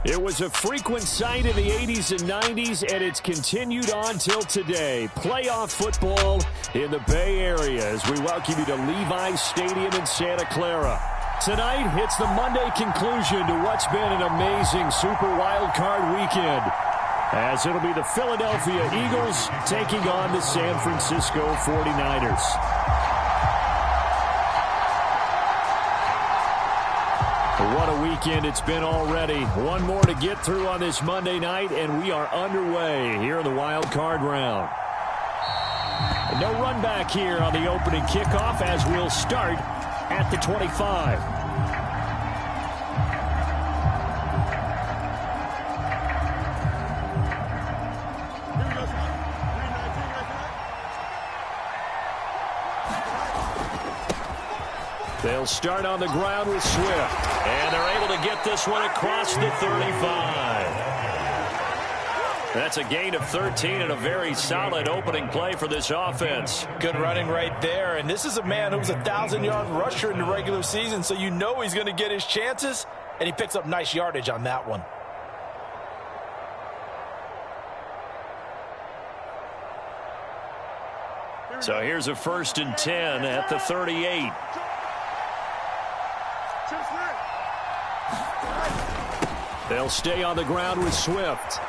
It was a frequent sight in the 80s and 90s, and it's continued on till today. Playoff football in the Bay Area as we welcome you to Levi's Stadium in Santa Clara. Tonight, it's the Monday conclusion to what's been an amazing Super Wild Card weekend, as it'll be the Philadelphia Eagles taking on the San Francisco 49ers. What a weekend it's been already. One more to get through on this Monday night, and we are underway here in the wild card round. No run back here on the opening kickoff as we'll start at the 25. They'll start on the ground with Swift. And they're able to get this one across the 35. That's a gain of 13 and a very solid opening play for this offense. Good running right there. And this is a man who was a 1,000-yard rusher in the regular season, so you know he's going to get his chances. And he picks up nice yardage on that one. So here's a 1st and 10 at the 38. They'll stay on the ground with Swift.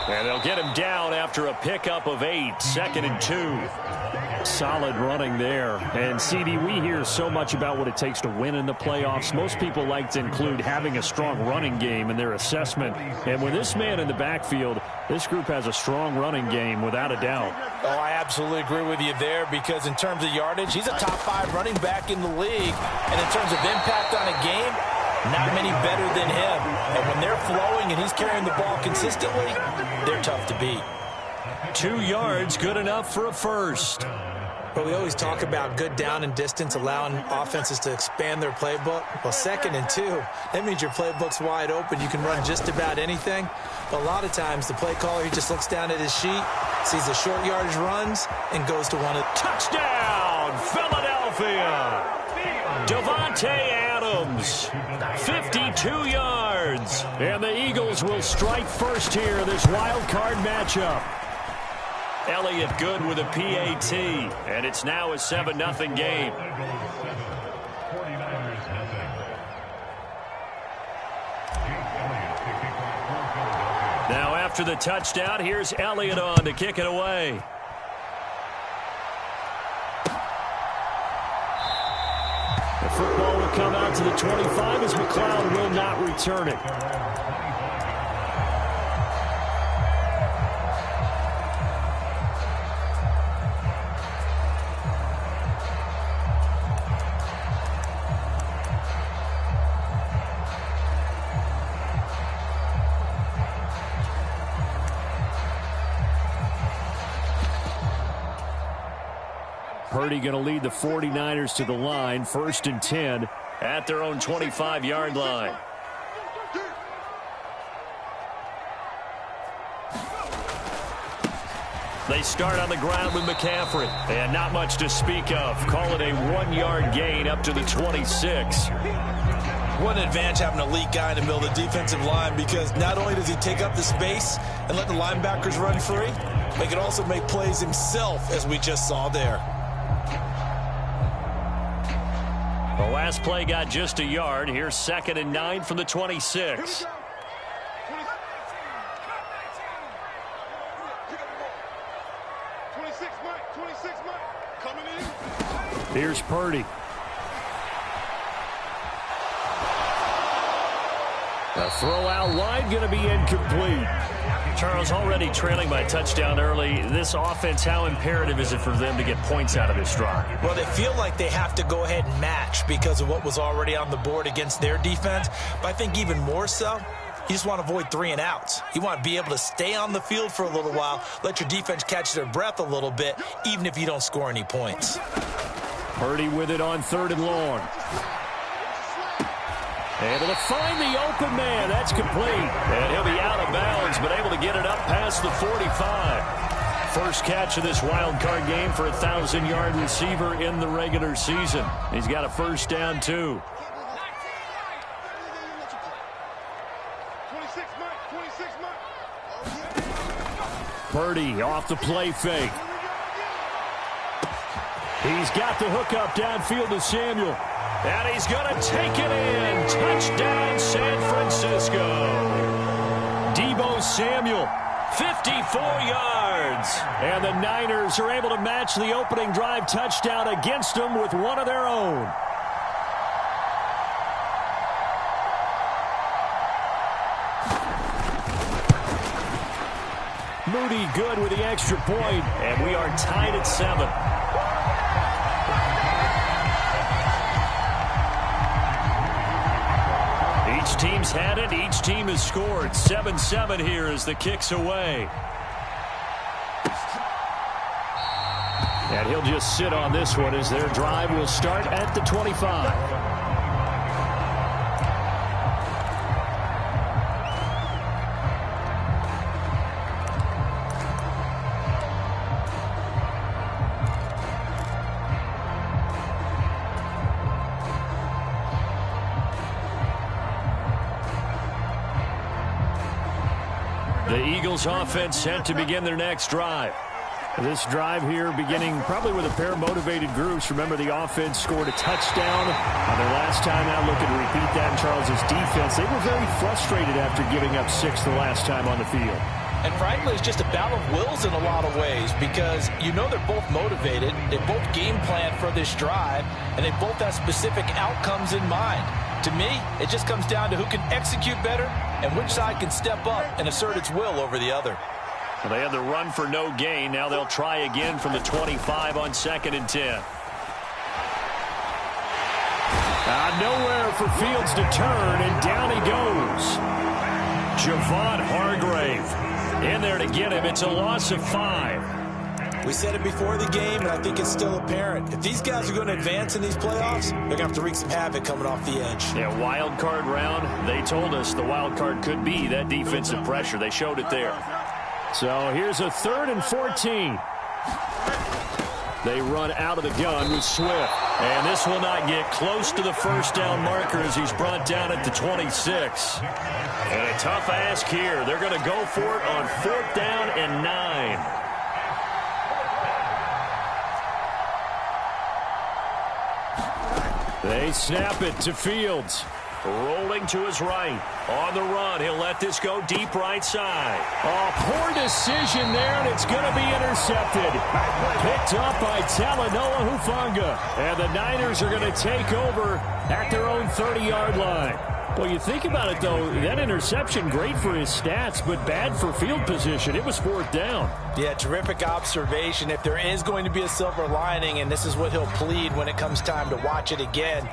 And they'll get him down after a pickup of 8. 2nd and 2. Solid running there. And, CD, we hear so much about what it takes to win in the playoffs. Most people like to include having a strong running game in their assessment. And with this man in the backfield, this group has a strong running game without a doubt. Oh, I absolutely agree with you there, because in terms of yardage, he's a top 5 running back in the league. And in terms of impact on a game, not many better than him. And when they're flowing and he's carrying the ball consistently, they're tough to beat. 2 yards, good enough for a first. But we always talk about good down and distance, allowing offenses to expand their playbook. Well, 2nd and 2, that means your playbook's wide open. You can run just about anything. But a lot of times the play caller, he just looks down at his sheet, sees the short yardage runs, and goes to one of the touchdown, Philadelphia. Devontae Adams, 52 yards. And the Eagles will strike first here in this wild card matchup. Elliott good with a PAT, and it's now a 7-0 game. Now after the touchdown, here's Elliott on to kick it away. The football will come out to the 25 as McLeod will not return it. Purdy going to lead the 49ers to the line. 1st and 10 at their own 25-yard line. They start on the ground with McCaffrey. And not much to speak of. Call it a 1-yard gain up to the 26. What an advantage having an elite guy in the middle of the defensive line, because not only does he take up the space and let the linebackers run free, but he can also make plays himself, as we just saw there. The last play got just a yard. Here's 2nd and 9 from the 26. Here's Purdy. The throw out wide going to be incomplete. Charles, already trailing by a touchdown early. This offense, how imperative is it for them to get points out of this drive? Well, they feel like they have to go ahead and match because of what was already on the board against their defense. But I think even more so, you just want to avoid 3 and outs. You want to be able to stay on the field for a little while, let your defense catch their breath a little bit, even if you don't score any points. Purdy with it on 3rd and long. Able to find the open man. That's complete. And he'll be out of bounds, but able to get it up past the 45. First catch of this wild card game for a 1,000-yard receiver in the regular season. He's got a first down, too. 26 Purdy off the play fake. He's got the hookup downfield to Samuel. And he's going to take it in. Touchdown, San Francisco. Deebo Samuel, 54 yards. And the Niners are able to match the opening drive touchdown against them with one of their own. Moody good with the extra point, and we are tied at 7. Each team's had it. Each team has scored. 7-7 here as the kick's away. And he'll just sit on this one as their drive will start at the 25. The Eagles offense set to begin their next drive. This drive here beginning probably with a pair of motivated groups. Remember, the offense scored a touchdown on their last time out. Looking to repeat that in Charles's defense. They were very frustrated after giving up 6 the last time on the field. And frankly, it's just a battle of wills in a lot of ways because you know they're both motivated. They both game plan for this drive, and they both have specific outcomes in mind. To me, it just comes down to who can execute better and which side can step up and assert its will over the other. Well, they had the run for no gain. Now they'll try again from the 25 on 2nd and 10. Nowhere for Fields to turn, and down he goes. Javon Hargrave in there to get him. It's a loss of 5. We said it before the game, and I think it's still apparent. If these guys are going to advance in these playoffs, they're going to have to wreak some havoc coming off the edge. Yeah, wild card round. They told us the wild card could be that defensive pressure. They showed it there. So here's a 3rd and 14. They run out of the gun with Swift. And this will not get close to the first down marker as he's brought down at the 26. And a tough ask here. They're going to go for it on 4th down and 9. They snap it to Fields. Rolling to his right. On the run. He'll let this go deep right side. Oh, poor decision there, and it's going to be intercepted. Picked up by Talanoa Hufanga. And the Niners are going to take over at their own 30-yard line. Well, you think about it, though, that interception, great for his stats, but bad for field position. It was 4th down. Yeah, terrific observation. If there is going to be a silver lining, and this is what he'll plead when it comes time to watch it again,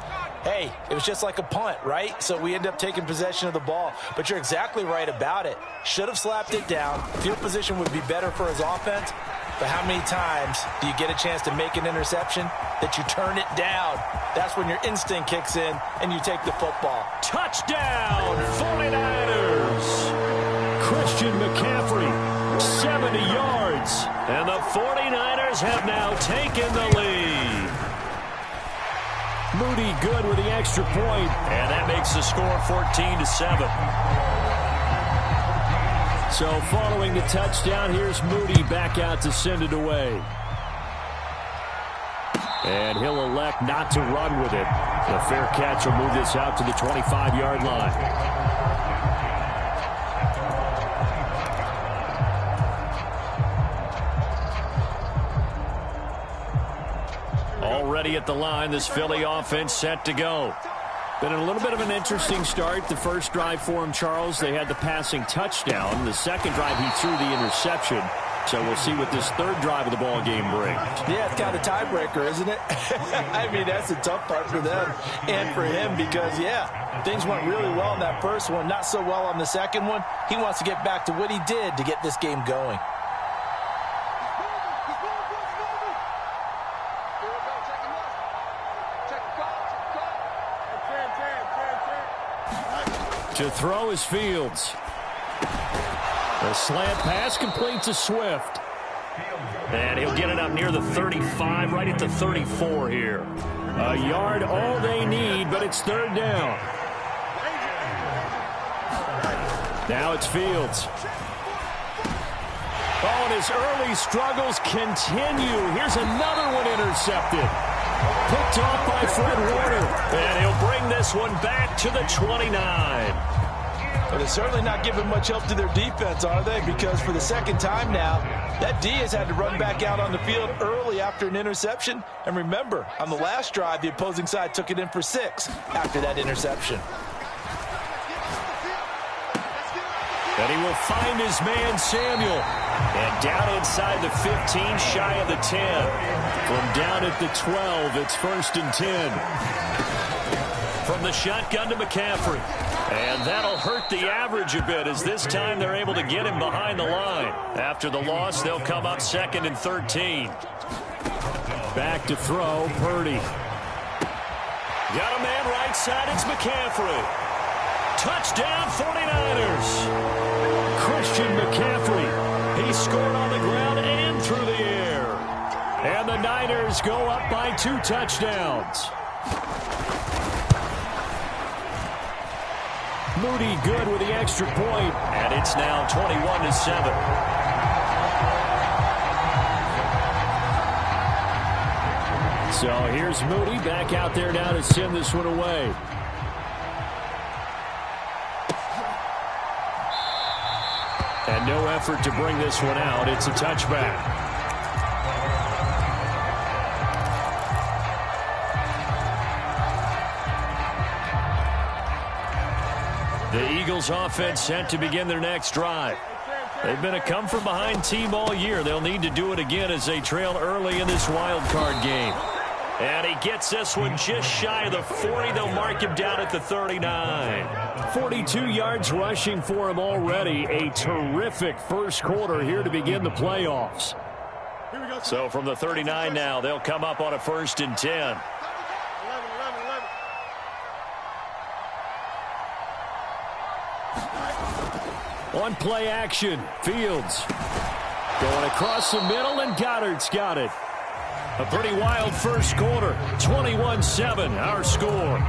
hey, it was just like a punt, right? So we end up taking possession of the ball. But you're exactly right about it. Should have slapped it down. Field position would be better for his offense. But how many times do you get a chance to make an interception that you turn it down? That's when your instinct kicks in and you take the football. Touchdown, 49ers. Christian McCaffrey, 70 yards. And the 49ers have now taken the lead. Moody good with the extra point, and that makes the score 14-7. So following the touchdown, here's Moody back out to send it away. And he'll elect not to run with it. The fair catch will move this out to the 25-yard line. Already at the line, this Philly offense set to go. Been a little bit of an interesting start. The first drive for him, Charles, they had the passing touchdown. The second drive, he threw the interception. So we'll see what this third drive of the ball game brings. Yeah, it's kind of a tiebreaker, isn't it? I mean, that's the tough part for them and for him because, yeah, things went really well in that first one, not so well on the second one. He wants to get back to what he did to get this game going. To throw is Fields. The slant pass complete to Swift. And he'll get it up near the 35, right at the 34 here. A yard all they need, but it's 3rd down. Now it's Fields. Oh, and his early struggles continue. Here's another one intercepted. Picked off by Fred Warner. And he'll bring this one back to the 29. But they're certainly not giving much help to their defense, are they? Because for the second time now, that D has had to run back out on the field early after an interception. And remember, on the last drive, the opposing side took it in for 6 after that interception. And he will find his man, Samuel. And down inside the 15, shy of the 10. From down at the 12, it's 1st and 10. From the shotgun to McCaffrey. And that'll hurt the average a bit, as this time they're able to get him behind the line. After the loss, they'll come up 2nd and 13. Back to throw, Purdy. Got a man right side, it's McCaffrey. Touchdown, 49ers. Christian McCaffrey. He scored on the ground and through the air. And the Niners go up by 2 touchdowns. Moody good with the extra point, and it's now 21-7. So here's Moody back out there now to send this one away. And no effort to bring this one out. It's a touchback. The Eagles offense set to begin their next drive. They've been a come-from-behind team all year. They'll need to do it again as they trail early in this wild card game. And he gets this one just shy of the 40. They'll mark him down at the 39. 42 yards rushing for him already. A terrific first quarter here to begin the playoffs. So from the 39 now, they'll come up on a 1st and 10. On play action, Fields going across the middle, and Goddard's got it. A pretty wild first quarter. 21-7, our score.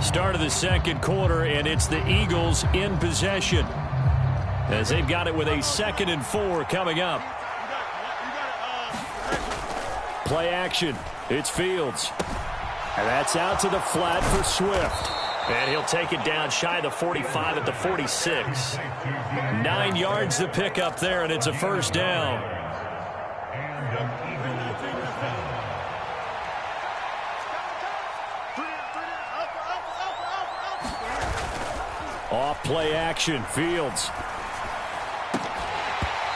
Start of the second quarter, and it's the Eagles in possession, as they've got it with a 2nd and 4 coming up. Play action. It's Fields. And that's out to the flat for Swift. And he'll take it down shy of the 45 at the 46. 9 yards to pick up there, and it's a 1st down. Off play action, Fields.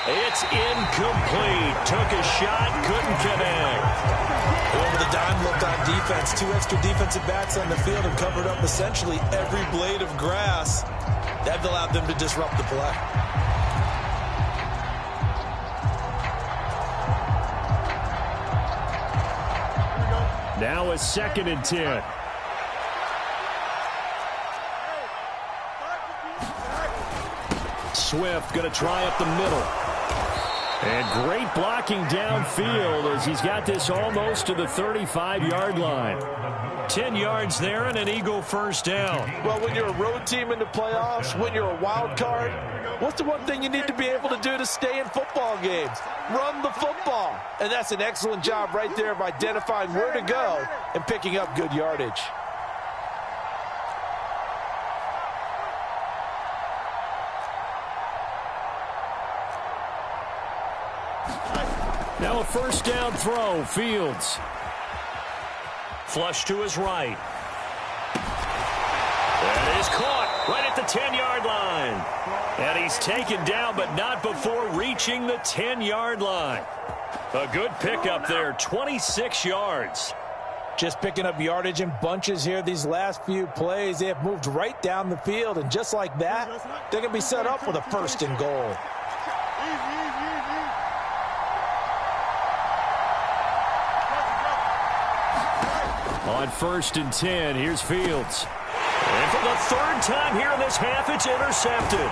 It's incomplete. Took a shot, couldn't connect. Over the dime look on defense. 2 extra defensive backs on the field and covered up essentially every blade of grass. That allowed them to disrupt the play. Now a 2nd and 10. Swift going to try up the middle. And great blocking downfield as he's got this almost to the 35-yard line. 10 yards there and an Eagle 1st down. Well, when you're a road team in the playoffs, when you're a wild card, what's the one thing you need to be able to do to stay in football games? Run the football. And that's an excellent job right there of identifying where to go and picking up good yardage. Now a 1st down throw, Fields. Flush to his right. That is caught right at the 10-yard line. And he's taken down, but not before reaching the 10-yard line. A good pickup there, 26 yards. Just picking up yardage in bunches here these last few plays. They have moved right down the field, and just like that, they're going to be set up for the 1st and goal. On 1st and 10, here's Fields. And for the 3rd time here in this half, it's intercepted.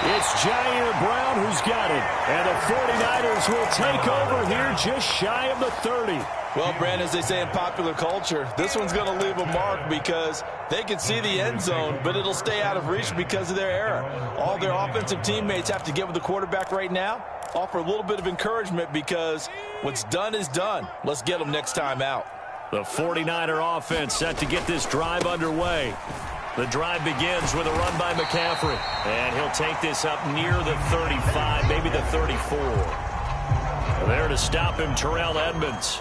It's Jair Brown who's got it. And the 49ers will take over here just shy of the 30. Well, Brandon, as they say in popular culture, this one's going to leave a mark because they can see the end zone, but it'll stay out of reach because of their error. All their offensive teammates have to get with the quarterback right now, offer a little bit of encouragement because what's done is done. Let's get them next time out. The 49er offense set to get this drive underway. The drive begins with a run by McCaffrey. And he'll take this up near the 35, maybe the 34. There to stop him, Terrell Edmonds.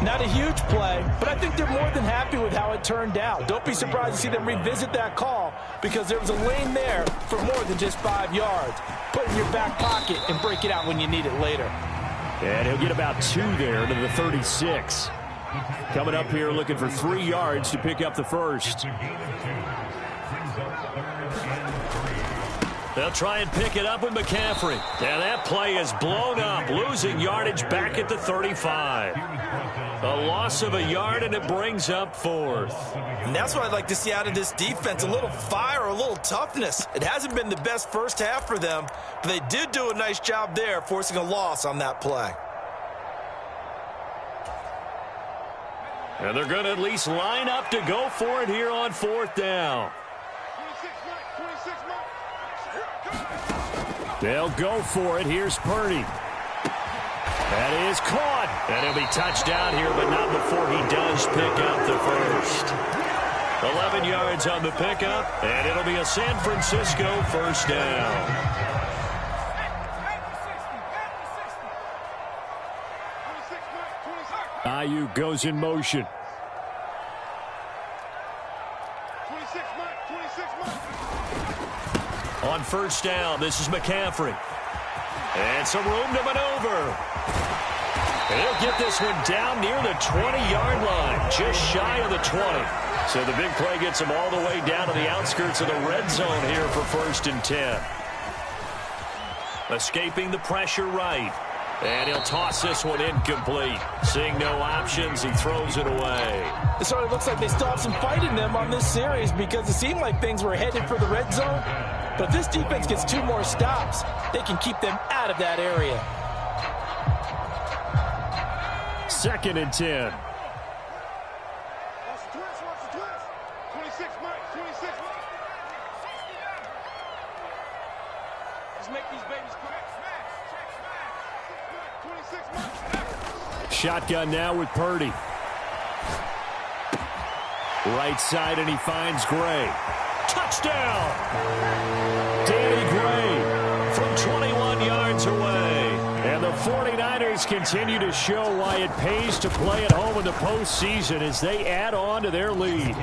Not a huge play, but I think they're more than happy with how it turned out. Don't be surprised to see them revisit that call because there was a lane there for more than just 5 yards. Put it in your back pocket and break it out when you need it later. And he'll get about 2 there to the 36. Coming up here looking for 3 yards to pick up the first. They'll try and pick it up with McCaffrey. And that play is blown up, losing yardage back at the 35. A loss of a yard, and it brings up 4th. And that's what I'd like to see out of this defense, a little fire, a little toughness. It hasn't been the best first half for them, but they did do a nice job there, forcing a loss on that play. And they're going to at least line up to go for it here on 4th down. They'll go for it. Here's Purdy. That is caught. And he'll be touched out here, but not before he does pick up the first. 11 yards on the pickup, and it'll be a San Francisco first down. Ayuk goes in motion. On first down, this is McCaffrey. And some room to maneuver. And he'll get this one down near the 20-yard line, just shy of the 20. So the big play gets him all the way down to the outskirts of the red zone here for 1st and 10. Escaping the pressure right. And he'll toss this one incomplete. Seeing no options, he throws it away. It sort of looks like they still have some fight in them on this series because it seemed like things were headed for the red zone. But if this defense gets 2 more stops, they can keep them out of that area. 2nd and 10. Shotgun now with Purdy. Right side, and he finds Gray. Touchdown! Danny Gray from 21 yards away. And the 49ers continue to show why it pays to play at home in the postseason as they add on to their lead.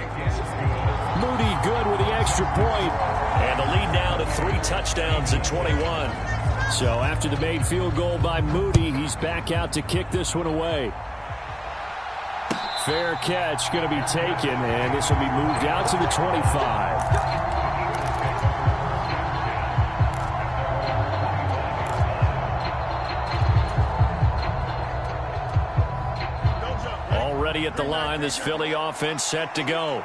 Moody good with the extra point. And the lead now to 3 touchdowns at 21. So after the made field goal by Moody, he's back out to kick this one away. Fair catch going to be taken, and this will be moved out to the 25. Already at the line, this Philly offense set to go.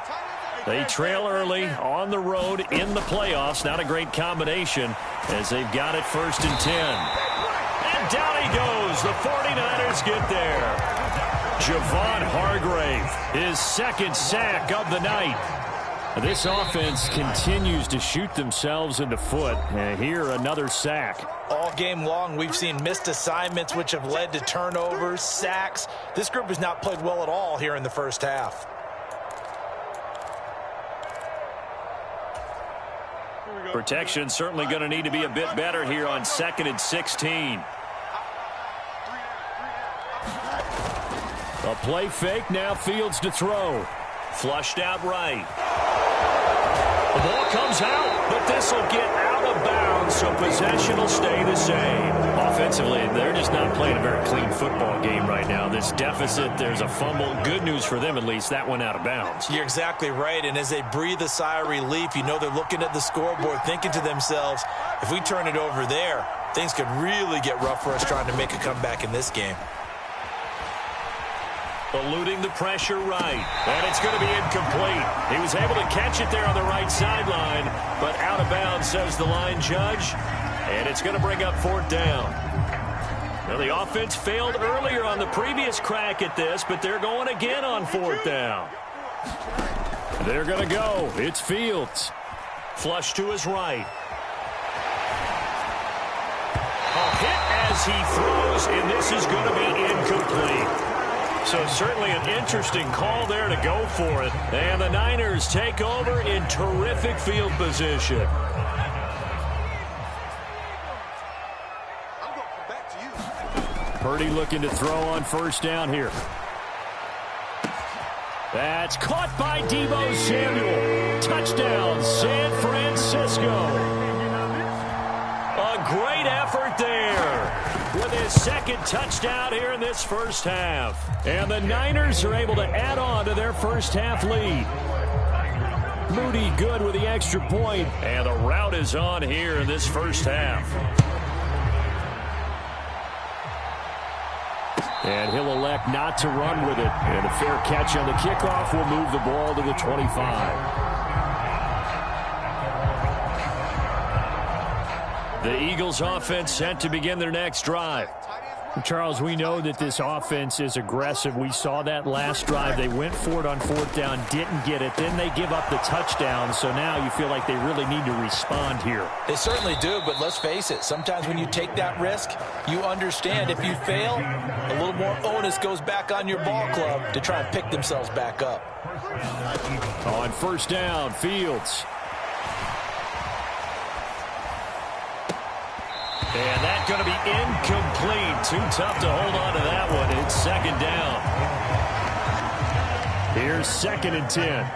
They trail early on the road in the playoffs. Not a great combination as they've got it 1st and 10. And down he goes. The 49ers get there. Javon Hargrave, his 2nd sack of the night. This offense continues to shoot themselves in the foot. And here, another sack. All game long, we've seen missed assignments, which have led to turnovers, sacks. This group has not played well at all here in the first half. Protection certainly going to need to be a bit better here on 2nd and 16. A play fake, now Fields to throw. Flushed out right. The ball comes out, but this will get out of bounds, so possession will stay the same. Offensively, they're just not playing a very clean football game right now. This deficit, there's a fumble. Good news for them, at least. That went out of bounds. You're exactly right, and as they breathe a sigh of relief, you know they're looking at the scoreboard, thinking to themselves, if we turn it over there, things could really get rough for us trying to make a comeback in this game. Eluding the pressure right. And it's going to be incomplete. He was able to catch it there on the right sideline, but out of bounds, says the line judge. And it's going to bring up 4th down. Now, the offense failed earlier on the previous crack at this, but they're going again on 4th down. They're going to go. It's Fields. Flush to his right. A hit as he throws, and this is going to be incomplete. So certainly an interesting call there to go for it. And the Niners take over in terrific field position. Purdy looking to throw on 1st down here. That's caught by Deebo Samuel. Touchdown, San Francisco. A great effort there with his 2nd touchdown here in this 1st half. And the Niners are able to add on to their 1st half lead. Moody good with the extra point. And the route is on here in this 1st half. And he'll elect not to run with it. And a fair catch on the kickoff will move the ball to the 25. The Eagles offense set to begin their next drive. Charles, we know that this offense is aggressive. We saw that last drive. They went for it on 4th down, didn't get it. Then they give up the touchdown. So now you feel like they really need to respond here. They certainly do, but let's face it. Sometimes when you take that risk, you understand if you fail, a little more onus goes back on your ball club to try and pick themselves back up. On 1st down, Fields. And that's going to be incomplete. Too tough to hold on to that one. It's 2nd down. Here's 2nd and 10.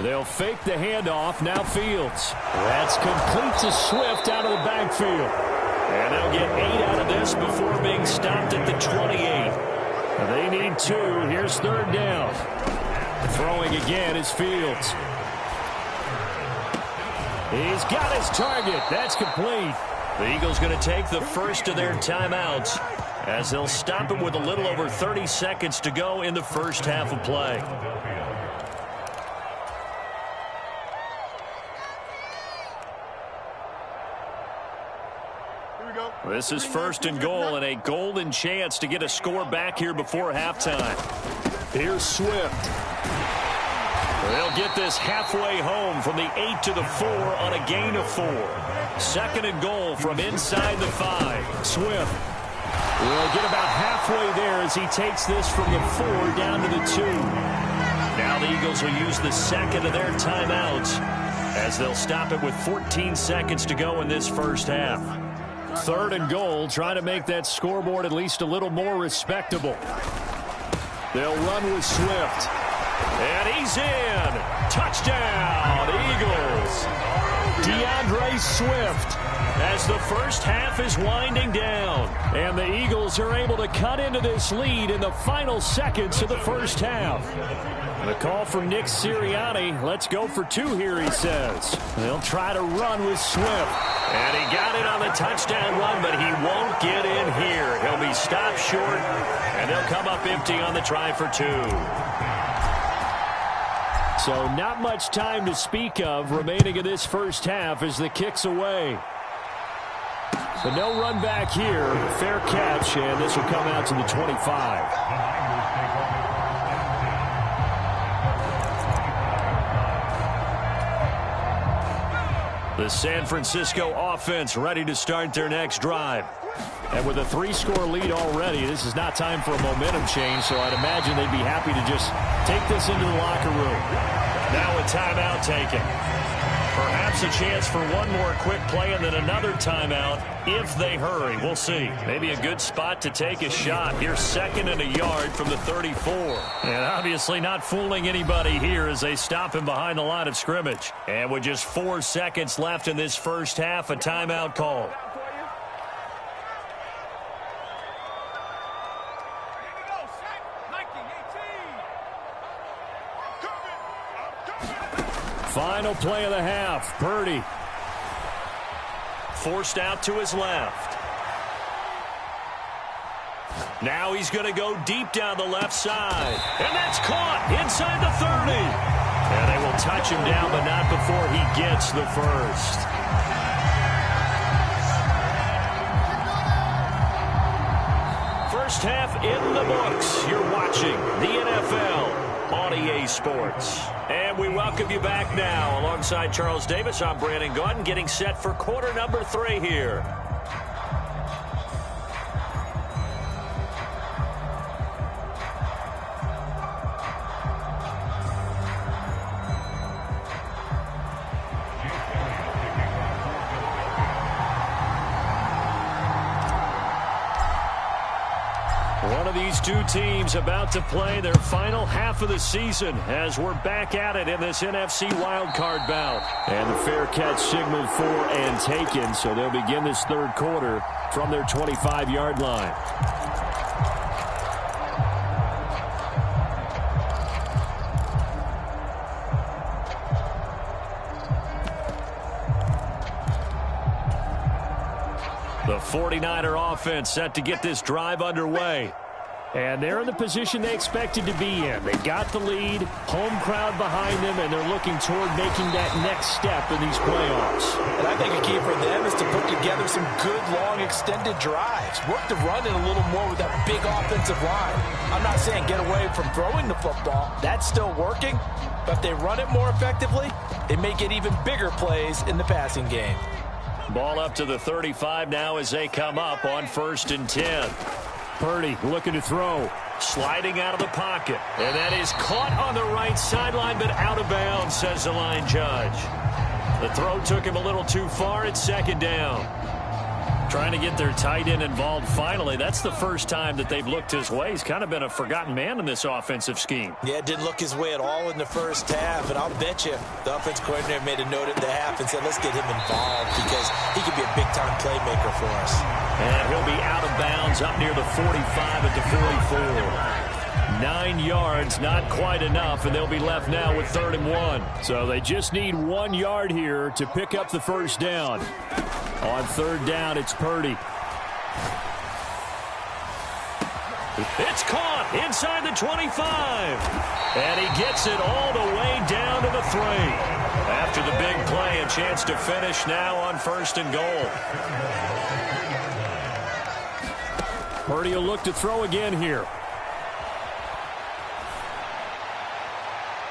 They'll fake the handoff. Now Fields. That's complete to Swift out of the backfield. And they'll get 8 out of this before being stopped at the 28. They need 2. Here's 3rd down. Throwing again is Fields. He's got his target. That's complete. The Eagles going to take the first of their timeouts as they'll stop it with a little over 30 seconds to go in the 1st half of play. This is 1st and goal and a golden chance to get a score back here before halftime. Here's Swift. They'll get this halfway home from the 8 to the 4 on a gain of 4. 2nd and goal from inside the 5. Swift will get about halfway there as he takes this from the 4 down to the 2. Now the Eagles will use the 2nd of their timeouts as they'll stop it with 14 seconds to go in this 1st half. 3rd and goal, trying to make that scoreboard at least a little more respectable. They'll run with Swift. And he's in. Touchdown, Eagles. DeAndre Swift as the 1st half is winding down. And the Eagles are able to cut into this lead in the final seconds of the 1st half. The call from Nick Sirianni. Let's go for 2 here, he says. They'll try to run with Swift. And he got it on the touchdown run, but he won't get in here. He'll be stopped short, and they'll come up empty on the try for 2. So not much time to speak of remaining in this 1st half as the kick's away. But no run back here. Fair catch, and this will come out to the 25. The San Francisco offense ready to start their next drive. And with a 3-score lead already, this is not time for a momentum change, so I'd imagine they'd be happy to just take this into the locker room. Now a timeout taken. Perhaps a chance for one more quick play and then another timeout if they hurry. We'll see. Maybe a good spot to take a shot. Here's 2nd and a yard from the 34. And obviously not fooling anybody here as they stop him behind the line of scrimmage. And with just 4 seconds left in this 1st half, a timeout call. Final play of the half. Purdy. Forced out to his left. Now he's going to go deep down the left side. And that's caught inside the 30. And they will touch him down, but not before he gets the first. First half in the books. You're watching the NFL on EA Sports. And we welcome you back now. Alongside Charles Davis, I'm Brandon Gaudin, getting set for quarter number 3 here. One of these two teams about to play their final half of the season as we're back at it in this NFC wildcard bout. And the fair catch signaled for and taken, so they'll begin this third quarter from their 25-yard line. The 49er offense set to get this drive underway. And they're in the position they expected to be in. They got the lead, home crowd behind them, and they're looking toward making that next step in these playoffs. And I think a key for them is to put together some good, long, extended drives. Work the run in a little more with that big offensive line. I'm not saying get away from throwing the football. That's still working. But if they run it more effectively, they may get even bigger plays in the passing game. Ball up to the 35 now as they come up on 1st and 10. Purdy looking to throw. Sliding out of the pocket. And that is caught on the right sideline, but out of bounds, says the line judge. The throw took him a little too far. It's 2nd down. Trying to get their tight end involved finally. That's the first time that they've looked his way. He's kind of been a forgotten man in this offensive scheme. Yeah, it didn't look his way at all in the first half. And I'll bet you the offense coordinator made a note at the half and said, let's get him involved because he could be a big-time playmaker for us. And he'll be out of bounds up near the 45 at the 44. 9 yards, not quite enough, and they'll be left now with 3rd and 1. So they just need 1 yard here to pick up the first down. On 3rd down, it's Purdy. It's caught inside the 25. And he gets it all the way down to the 3. After the big play, a chance to finish now on 1st and goal. Purdy will look to throw again here.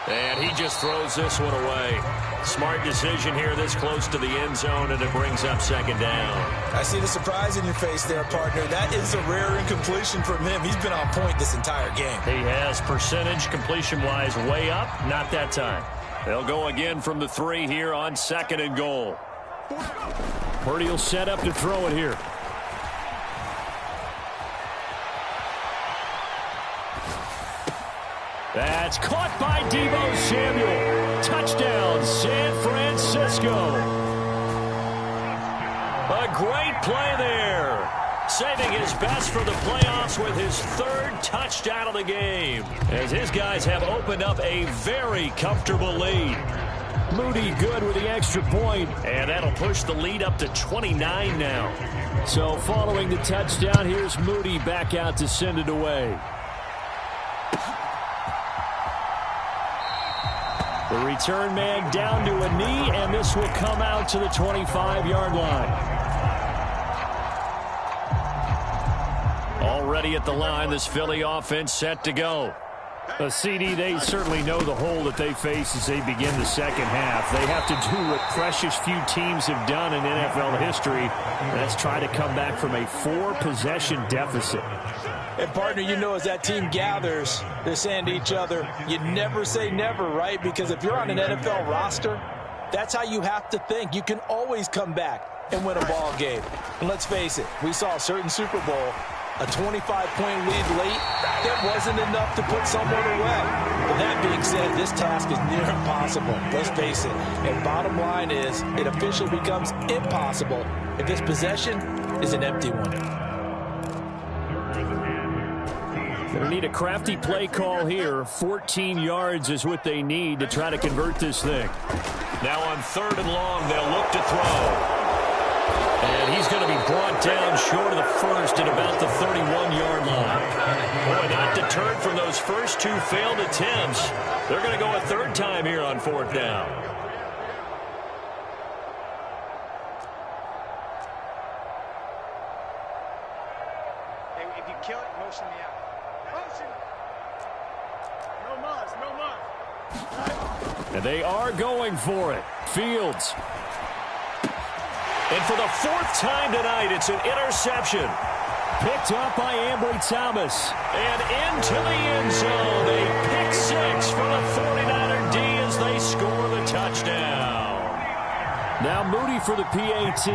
And he just throws this one away. Smart decision here this close to the end zone, and it brings up 2nd down. I see the surprise in your face there, partner. That is a rare incompletion from him. He's been on point this entire game. He has percentage completion-wise way up. Not that time. They'll go again from the 3 here on 2nd and goal. Purdy will set up to throw it here. That's caught by Deebo Samuel. Touchdown, San Francisco. A great play there. Saving his best for the playoffs with his 3rd touchdown of the game. As his guys have opened up a very comfortable lead. Moody good with the extra point. And that'll push the lead up to 29 now. So following the touchdown, here's Moody back out to send it away. The return man down to a knee, and this will come out to the 25-yard line. Already at the line, this Philly offense set to go. CD, they certainly know the hole that they face as they begin the second half. They have to do what precious few teams have done in NFL history, and that's try to come back from a 4-possession deficit. And, partner, you know as that team gathers, they're saying to each other, you never say never, right? Because if you're on an NFL roster, that's how you have to think. You can always come back and win a ball game. And let's face it, we saw a certain Super Bowl, a 25-point lead late. That wasn't enough to put someone away. But that being said, this task is near impossible. Let's face it. And bottom line is, it officially becomes impossible if this possession is an empty one. They need a crafty play call here. 14 yards is what they need to try to convert this thing. Now on 3rd and long, they'll look to throw. And he's going to be brought down short of the first at about the 31-yard line. Boy, not deterred from those first 2 failed attempts. They're going to go a 3rd time here on 4th down. If you kill it, motion me out. Motion. No muss, no muss. And they are going for it. Fields. And for the 4th time tonight, it's an interception. Picked up by Ambry Thomas. And into the end zone. A pick 6 for the 49er D as they score the touchdown. Now Moody for the PAT.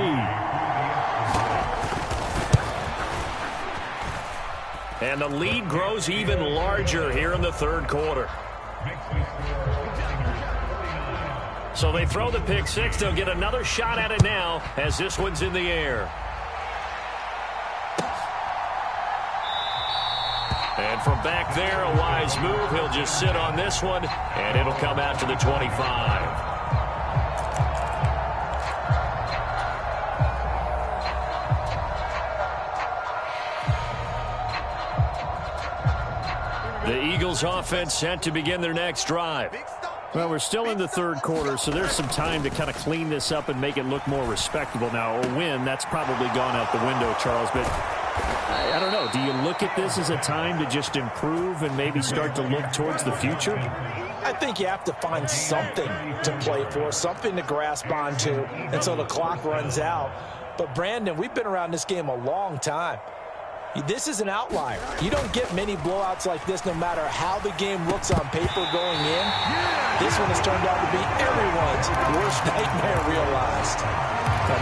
And the lead grows even larger here in the 3rd quarter. So they throw the pick 6. They'll get another shot at it now as this one's in the air. And from back there, a wise move. He'll just sit on this one, and it'll come out to the 25. The Eagles offense set to begin their next drive. Well, we're still in the 3rd quarter, so there's some time to kind of clean this up and make it look more respectable. Now, a win, that's probably gone out the window, Charles, but I don't know. Do you look at this as a time to just improve and maybe start to look towards the future? I think you have to find something to play for, something to grasp onto until the clock runs out. But, Brandon, we've been around this game a long time. This is an outlier. You don't get many blowouts like this no matter how the game looks on paper going in. This one has turned out to be everyone's worst nightmare realized.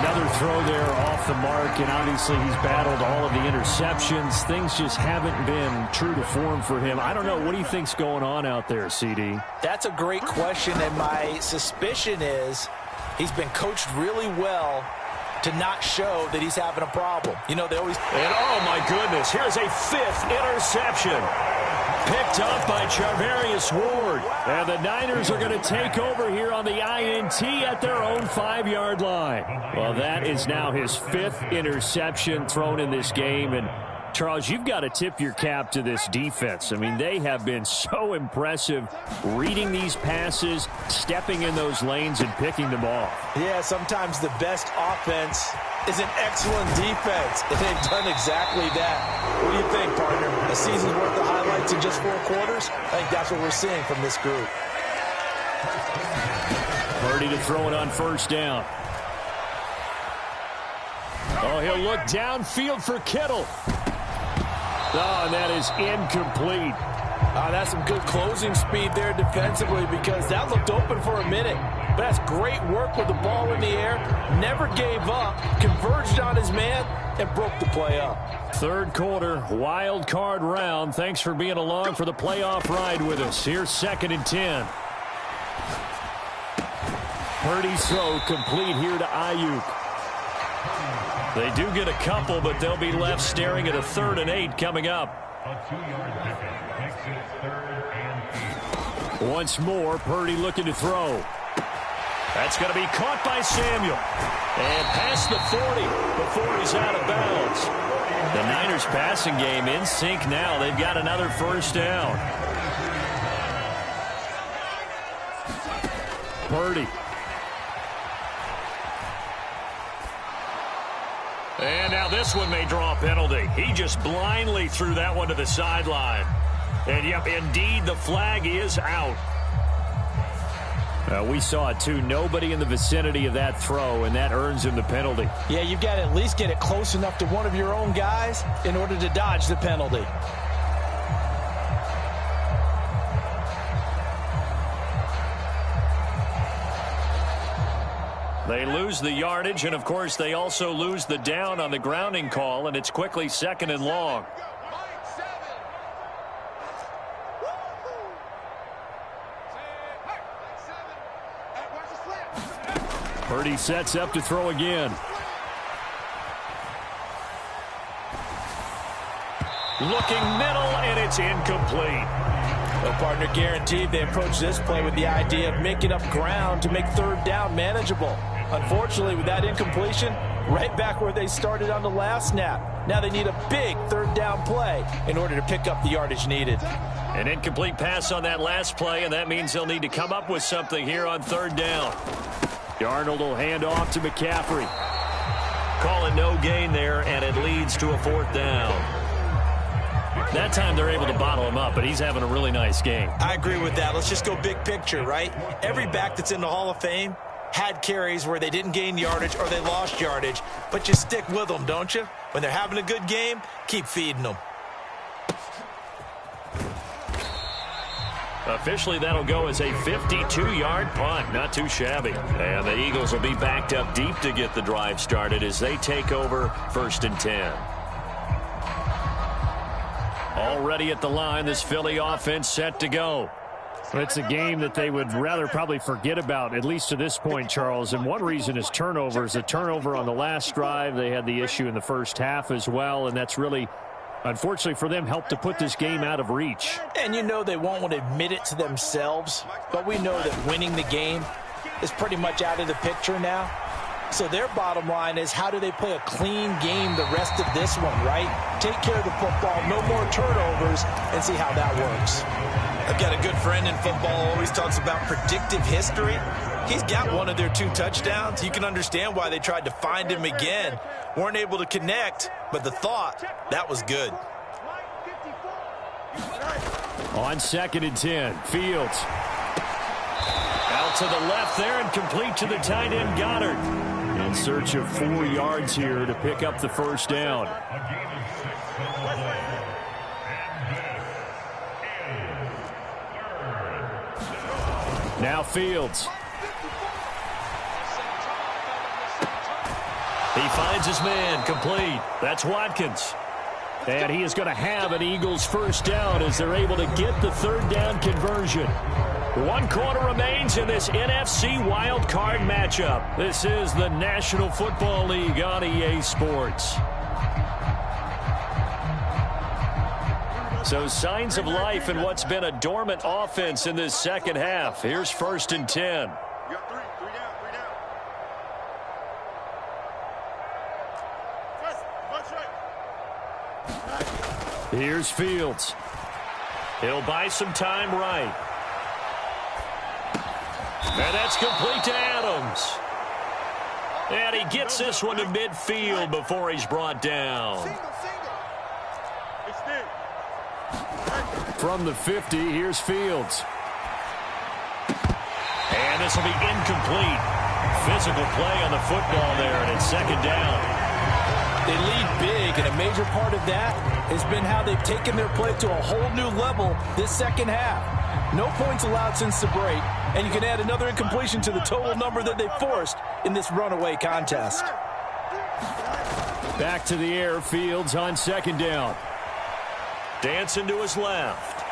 Another throw there off the mark, and obviously he's battled all of the interceptions. Things just haven't been true to form for him. I don't know. What do you think's going on out there, CD? That's a great question, and my suspicion is he's been coached really well to not show that he's having a problem. You know, they always... And, oh, my goodness, here's a 5th interception. Picked up by Charvarius Ward. And the Niners are going to take over here on the INT at their own 5-yard line. Well, that is now his 5th interception thrown in this game. And, Charles, you've got to tip your cap to this defense. I mean, they have been so impressive reading these passes, stepping in those lanes, and picking them off. Yeah, sometimes the best offense is an excellent defense, and they've done exactly that. What do you think, partner? A season's worth of highlights in just 4 quarters? I think that's what we're seeing from this group. Purdy to throw it on 1st down. Oh, he'll look downfield for Kittle. Oh, and that is incomplete. That's some good closing speed there defensively because that looked open for a minute. But that's great work with the ball in the air. Never gave up, converged on his man, and broke the play up. 3rd quarter, wild card round. Thanks for being along for the playoff ride with us. Here's 2nd and 10. Purdy's throw complete here to Ayuk. They do get a couple, but they'll be left staring at a 3rd and 8 coming up. Once more, Purdy looking to throw. That's going to be caught by Samuel. And past the 40 before he's out of bounds. The Niners passing game in sync now. They've got another 1st down. Purdy. And now this one may draw a penalty. He just blindly threw that one to the sideline. And, yep, indeed, the flag is out. We saw it, too. Nobody in the vicinity of that throw, and that earns him the penalty. Yeah, you've got to at least get it close enough to one of your own guys in order to dodge the penalty. They lose the yardage, and, of course, they also lose the down on the grounding call, and it's quickly 2nd and long. Purdy sets up to throw again. Looking middle, and it's incomplete. Well, partner, guaranteed they approach this play with the idea of making up ground to make third down manageable. Unfortunately, with that incompletion, right back where they started on the last snap. Now they need a big third down play in order to pick up the yardage needed. An incomplete pass on that last play, and that means they'll need to come up with something here on third down. Darnold will hand off to McCaffrey. Call it no gain there, and it leads to a fourth down. That time they're able to bottle him up, but he's having a really nice game. I agree with that. Let's just go big picture, right? Every back that's in the Hall of Fame had carries where they didn't gain yardage or they lost yardage, but you stick with them, don't you? When they're having a good game, keep feeding them. Officially, that'll go as a 52-yard punt. Not too shabby. And the Eagles will be backed up deep to get the drive started as they take over 1st and 10. Already at the line, this Philly offense set to go. It's a game that they would rather probably forget about, at least to this point, Charles. And one reason is turnovers. A turnover on the last drive. They had the issue in the first half as well, and that's really, unfortunately for them, helped to put this game out of reach. And you know they won't want to admit it to themselves, but we know that winning the game is pretty much out of the picture now. So their bottom line is, how do they play a clean game the rest of this one, right? Take care of the football, no more turnovers, and see how that works. I've got a good friend in football who always talks about predictive history. He's got one of their 2 touchdowns. You can understand why they tried to find him again. Weren't able to connect, but the thought, that was good. On 2nd and 10, Fields. Out to the left there and complete to the tight end, Goddard. In search of 4 yards here to pick up the first down. Now Fields. He finds his man, complete. That's Watkins. And he is going to have an Eagles first down as they're able to get the third down conversion. 1 quarter remains in this NFC Wild Card matchup. This is the National Football League on EA Sports. So signs of life in what's been a dormant offense in this second half. Here's 1st and 10. Here's Fields. He'll buy some time right. And that's complete to Adams. And he gets this one to midfield before he's brought down. From the 50, here's Fields. And this will be incomplete. Physical play on the football there, and it's 2nd down. They lead big, and a major part of that has been how they've taken their play to a whole new level this second half. No points allowed since the break, and you can add another incompletion to the total number that they forced in this runaway contest. Back to the air, Fields on 2nd down. Dancing to his left.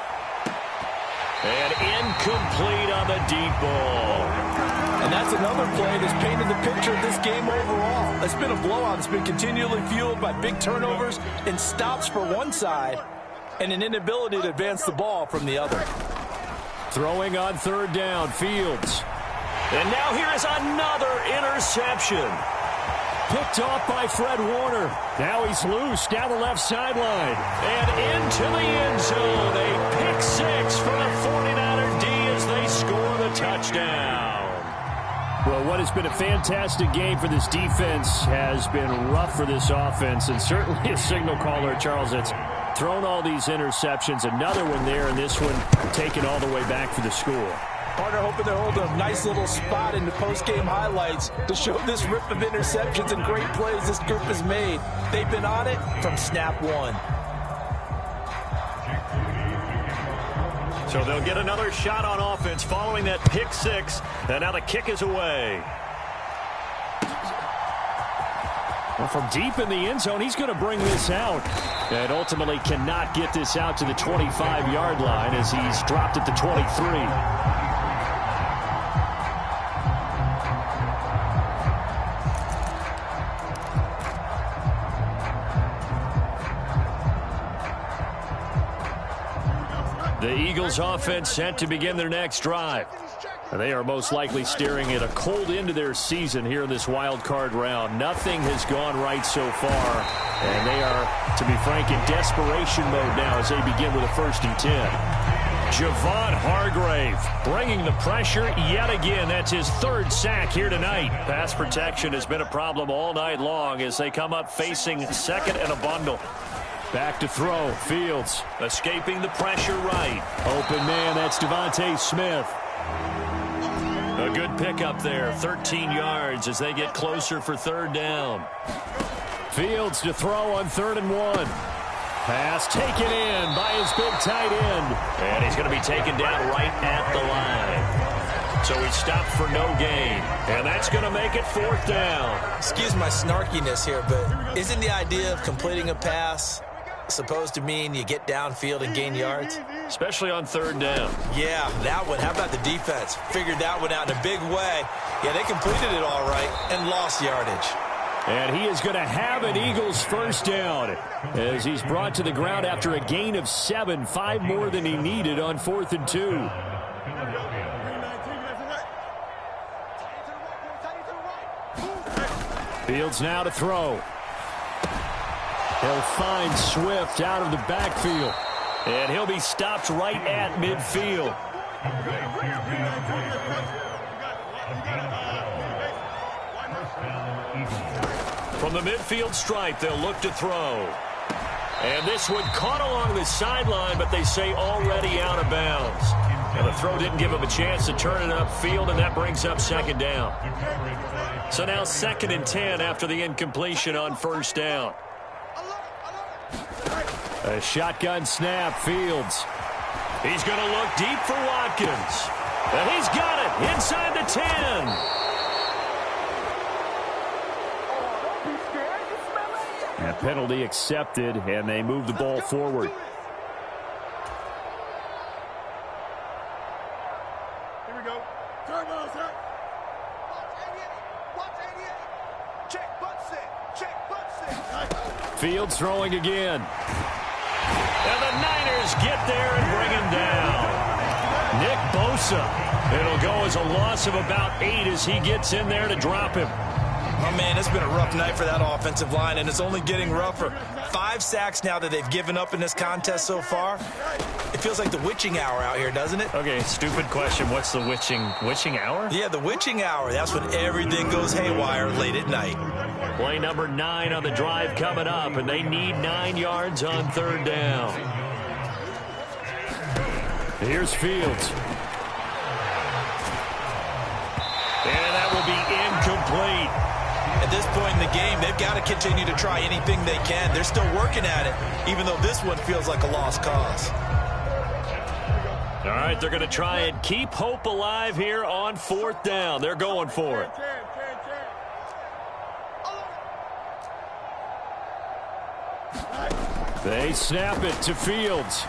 And incomplete on the deep ball. And that's another play that's painted the picture of this game overall. It's been a blowout. It's been continually fueled by big turnovers and stops for one side and an inability to advance the ball from the other. Throwing on 3rd down, Fields. And now here is another interception. Picked off by Fred Warner. Now he's loose down the left sideline. And into the end zone. A pick 6 for the 49er D as they score the touchdown. Well, what has been a fantastic game for this defense has been rough for this offense, and certainly a signal caller, Charles, that's thrown all these interceptions. Another one there, and this one taken all the way back for the score. Partner hoping to hold a nice little spot in the post-game highlights to show this rip of interceptions and great plays this group has made. They've been on it from snap 1. So they'll get another shot on offense following that pick 6, and now the kick is away. Well, from deep in the end zone, he's going to bring this out. And ultimately cannot get this out to the 25-yard line as he's dropped at the 23. The Eagles offense set to begin their next drive. They are most likely staring at a cold end to their season here in this wild card round. Nothing has gone right so far, and they are, to be frank, in desperation mode now as they begin with a 1st and 10. Javon Hargrave bringing the pressure yet again. That's his 3rd sack here tonight. Pass protection has been a problem all night long as they come up facing 2nd and a bundle. Back to throw. Fields escaping the pressure right. Open man, that's Devontae Smith. A good pickup there, 13 yards as they get closer for 3rd down. Fields to throw on 3rd and 1. Pass taken in by his big tight end. And he's going to be taken down right at the line. So he stopped for no gain. And that's going to make it 4th down. Excuse my snarkiness here, but isn't the idea of completing a pass supposed to mean you get downfield and gain yards? Especially on 3rd down. Yeah, that one. How about the defense? Figured that one out in a big way. Yeah, they completed it all right and lost yardage. And he is going to have an Eagles 1st down as he's brought to the ground after a gain of 7, 5 more than he needed on 4th and 2. Fields now to throw. He'll find Swift out of the backfield. And he'll be stopped right at midfield. From the midfield stripe, they'll look to throw. And this one caught along the sideline, but they say already out of bounds. And the throw didn't give him a chance to turn it upfield, and that brings up 2nd down. So now 2nd and 10 after the incompletion on 1st down. A shotgun snap, Fields. He's going to look deep for Watkins. And he's got it inside the 10. A penalty accepted, and they move the ball forward. Here we go. Turn on, sir. Watch 88. Check, butt sit. Check, butt sit. Fields throwing again. And the Niners get there and bring him down. Nick Bosa. It'll go as a loss of about 8 as he gets in there to drop him. Oh, man, it's been a rough night for that offensive line, and it's only getting rougher. 5 sacks now that they've given up in this contest so far. It feels like the witching hour out here, doesn't it? Okay, stupid question. What's the witching hour? Yeah, the witching hour. That's when everything goes haywire late at night. Play number 9 on the drive coming up, and they need 9 yards on 3rd down. Here's Fields. And that will be incomplete. At this point in the game, they've got to continue to try anything they can. They're still working at it, even though this one feels like a lost cause. All right, they're going to try and keep hope alive here on 4th down. They're going for it. They snap it to Fields.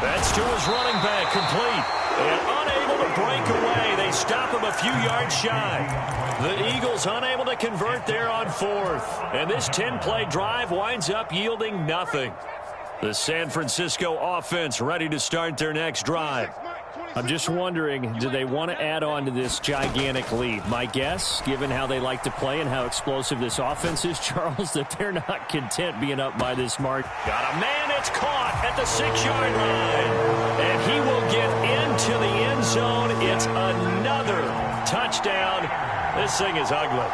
That's to his running back, complete. And unable to break away. They stop him a few yards shy. The Eagles unable to convert there on 4th. And this 10-play drive winds up yielding nothing. The San Francisco offense ready to start their next drive. I'm just wondering, do they want to add on to this gigantic lead? My guess, given how they like to play and how explosive this offense is, Charles, that they're not content being up by this mark. Got a man, it's caught at the 6-yard line. And he will get into the end zone. It's another touchdown. This thing is ugly.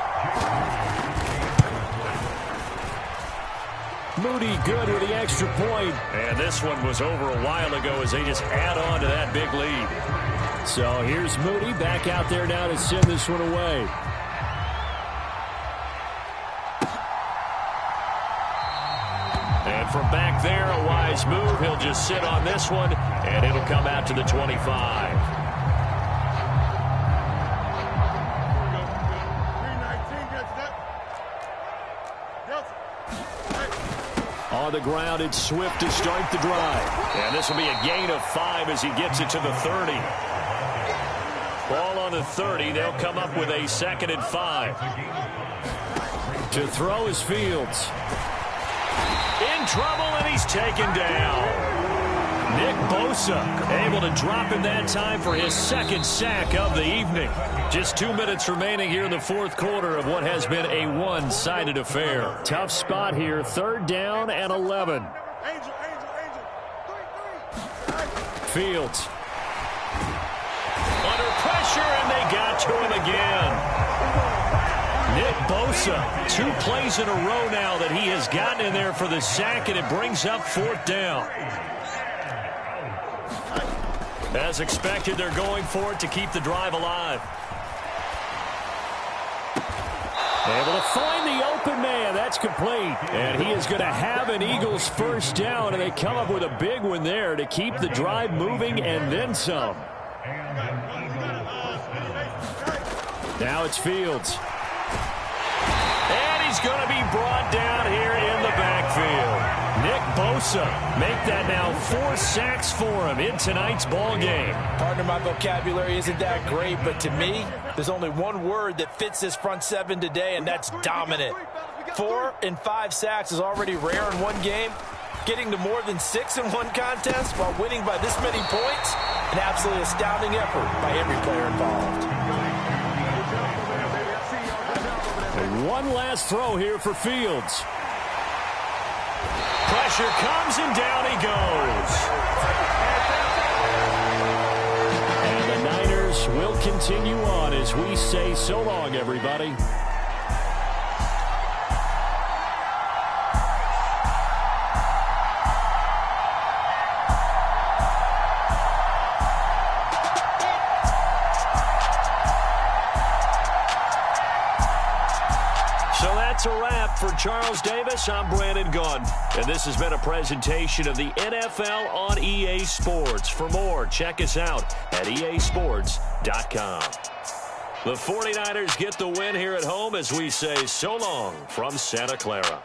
Moody good with the extra point. And this one was over a while ago as they just add on to that big lead. So here's Moody back out there now to send this one away. And from back there, a wise move. He'll just sit on this one, and it'll come out to the 25. On the ground, it's Swift to start the drive. And this will be a gain of 5 as he gets it to the 30. Ball on the 30. They'll come up with a 2nd and 5. To throw is Fields. In trouble, and he's taken down. Nick Bosa able to drop in that time for his second sack of the evening. Just 2 minutes remaining here in the fourth quarter of what has been a one-sided affair. Tough spot here, 3rd down and 11. Angel. Fields. Under pressure, and they got to him again. Nick Bosa, 2 plays in a row now that he has gotten in there for the sack, and it brings up 4th down. As expected, they're going for it to keep the drive alive. Able to find the open man. That's complete. And he is going to have an Eagles first down, and they come up with a big one there to keep the drive moving and then some. Now it's Fields. And he's going to be brought down here in the backfield. Nick Bosa make that now 4 sacks for him in tonight's ball game. Partner, my vocabulary isn't that great, but to me, there's only one word that fits this front 7 today, and that's dominant. 4 and 5 sacks is already rare in one game. Getting to more than 6 in one contest while winning by this many points, an absolutely astounding effort by every player involved. And one last throw here for Fields. Pressure comes, and down he goes. And the Niners will continue on as we say so long, everybody. That's a wrap for Charles Davis. I'm Brandon Gaudin, and this has been a presentation of the NFL on EA Sports. For more, check us out at easports.com. The 49ers get the win here at home as we say so long from Santa Clara.